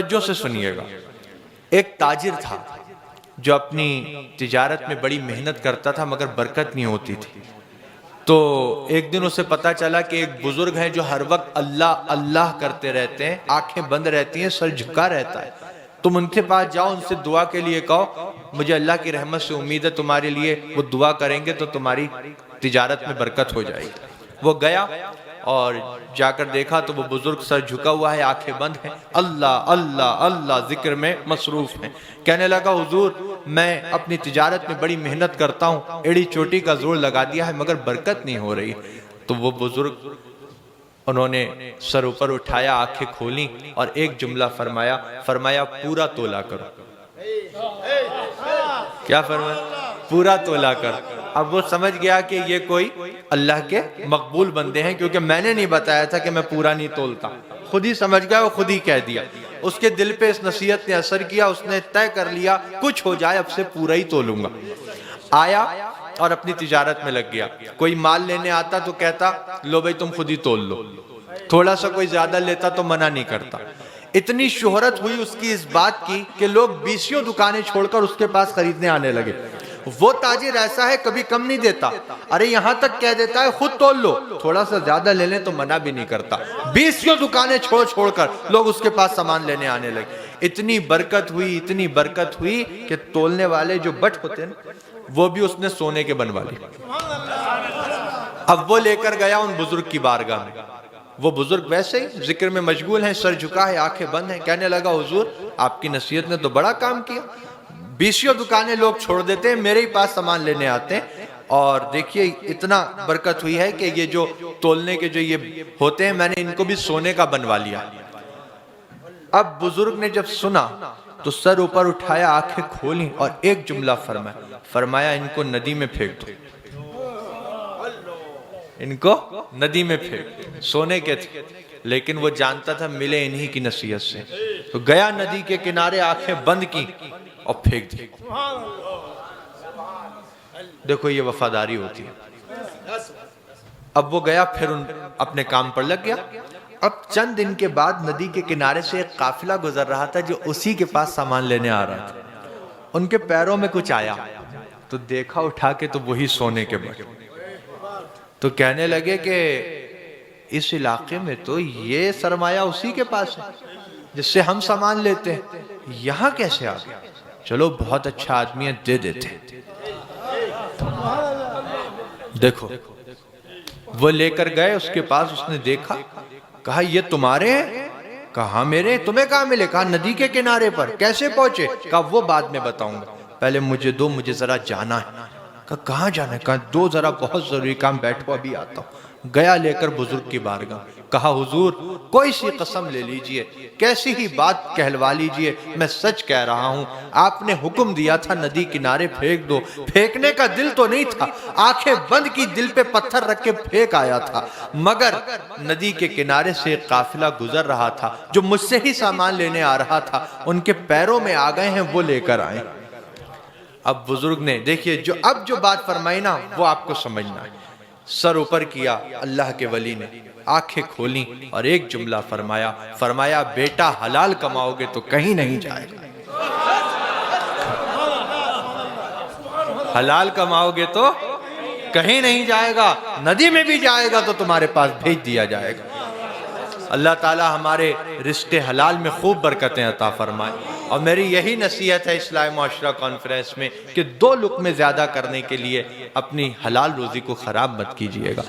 توجہ سے سنیے گا۔ ایک تاجر تھا جو اپنی تجارت میں بڑی محنت کرتا تھا مگر برکت نہیں ہوتی تھی۔ تو ایک دن اسے پتا چلا کہ ایک بزرگ ہیں جو ہر وقت اللہ اللہ کرتے رہتے ہیں، آنکھیں بند رہتی ہیں، سر جھکا رہتا ہے۔ تم ان کے پاس جاؤ، ان سے دعا کے لیے کہو مجھے اللہ کی رحمت سے امید ہے تمہارے لیے وہ دعا کریں گے تو تمہاری تجارت میں برکت ہو جائے گی۔ وہ گیا اور جا کر دیکھا تو وہ بزرگ سر جھکا ہوا ہے، آنکھیں بند ہیں، اللہ اللہ اللہ ذکر میں مصروف ہیں۔ کہنے لگا حضور میں اپنی تجارت میں بڑی محنت کرتا ہوں، ایڑی چوٹی کا زور لگا دیا ہے مگر برکت نہیں ہو رہی۔ تو وہ بزرگ انہوں نے سر اوپر اٹھایا، آنکھیں کھولیں اور ایک جملہ فرمایا پورا تولا کرو۔ کیا فرمایا؟ پورا تولا کر۔ اب وہ سمجھ گیا کہ یہ کوئی اللہ کے مقبول بندے ہیں، کیونکہ میں نے نہیں بتایا تھا کہ میں پورا نہیں تولتا، خود ہی سمجھ گیا، وہ خود ہی کہہ دیا۔ اس کے دل پہ اس نصیحت نے اثر کیا، اس نے طے کر لیا کچھ ہو جائے اب سے پورا ہی تولوں گا۔ آیا اور اپنی تجارت میں لگ گیا۔ کوئی مال لینے آتا تو کہتا لو بھائی تم خود ہی تول لو، تھوڑا سا کوئی زیادہ لیتا تو منع نہیں کرتا۔ اتنی شہرت ہوئی اس کی اس بات کی کہ لوگ 20 دکانیں چھوڑ کر اس کے پاس خریدنے آنے لگے۔ وہ تاجر ایسا ہے کبھی کم نہیں دیتا، ارے یہاں تک کہہ دیتا ہے خود تول لو، تھوڑا سا زیادہ لے لیں تو منع بھی نہیں کرتا۔ 20 دکانیں چھوڑ کر لوگ اس کے پاس سامان لینے آنے لگے۔ اتنی برکت ہوئی کہ تولنے والے جو بٹ ہوتے ہیں وہ بھی اس نے سونے کے بنوا لی۔ اب وہ لے کر گیا ان بزرگ کی بارگاہ میں۔ وہ بزرگ ویسے ہی ذکر میں مشغول ہیں، سر جھکا ہے، آنکھیں بند ہیں۔ کہنے لگا حضور آپ کی نصیحت نے تو بڑا کام کیا، 20 دکانیں لوگ چھوڑ دیتے ہیں، میرے ہی پاس سامان لینے آتے ہیں، اور دیکھیے اتنا برکت ہوئی ہے کہ یہ جو تولنے کے جو یہ ہوتے ہیں میں نے ان کو بھی سونے کا بنوا لیا۔ اب بزرگ نے جب سنا تو سر اوپر اٹھایا، آنکھیں کھولیں اور ایک جملہ فرمایا ان کو ندی میں پھینک دو، ان کو ندی میں پھینک۔ سونے کے تھے لیکن وہ جانتا تھا ملے انہی کی نصیحت سے، تو گیا ندی کے کنارے، آنکھیں بند کی اور پھینک دی۔ دیکھو یہ وفاداری ہوتی ہے۔ اب وہ گیا پھر اپنے کام پر لگ گیا۔ اب چند دن کے بعد ندی کے کنارے سے ایک قافلہ گزر رہا تھا جو اسی کے پاس سامان لینے آ رہا تھا۔ ان کے پیروں میں کچھ آیا تو دیکھا اٹھا کے تو وہی سونے کے بٹ۔ تو کہنے لگے کہ اس علاقے میں تو یہ سرمایہ اسی کے پاس ہے جس سے ہم سامان لیتے ہیں، یہاں کیسے آ گیا؟ چلو بہت اچھا آدمی ہے، دے دیتے ہیں۔ دیکھو وہ لے کر گئے اس کے پاس، اس نے دیکھا، کہا یہ تمہارے ہیں؟ کہا میرے، تمہیں کہاں ملے؟ کہا ندی کے کنارے پر۔ کیسے پہنچے؟ کہا وہ بعد میں بتاؤں گا، پہلے مجھے دو، مجھے ذرا جانا ہے۔ کہا کہاں جانا ہے؟ کہا دو ذرا بہت ضروری کام، بیٹھو ابھی آتا ہوں۔ گیا لے کر بزرگ کی بارگاہ، کہا حضور کوئی سی قسم لے لیجئے، کیسی ہی بات کہلوا لیجئے، میں سچ کہہ رہا ہوں، آپ نے حکم دیا تھا ندی کنارے پھینک دو، پھینکنے کا دل تو نہیں تھا، آنکھیں بند کی، دل پہ پتھر رکھ کے پھینک آیا تھا، مگر ندی کے کنارے سے ایک قافلہ گزر رہا تھا جو مجھ سے ہی سامان لینے آ رہا تھا، ان کے پیروں میں آ گئے ہیں، وہ لے کر آئے۔ اب بزرگ نے دیکھیے جو بات فرمائی نا وہ آپ کو سمجھنا ہے۔ سر اوپر کیا اللہ کے ولی نے، آنکھیں کھولیں اور ایک جملہ فرمایا بیٹا حلال کماؤ گے تو کہیں نہیں جائے گا، حلال کماؤ گے تو کہیں نہیں جائے گا، ندی میں بھی جائے گا تو تمہارے پاس بھیج دیا جائے گا۔ اللہ تعالی ہمارے رزق حلال میں خوب برکتیں عطا فرمائے، اور میری یہی نصیحت ہے اصلاح معاشرہ کانفرنس میں کہ 2 لقمے زیادہ کرنے کے لیے اپنی حلال روزی کو خراب مت کیجیے گا۔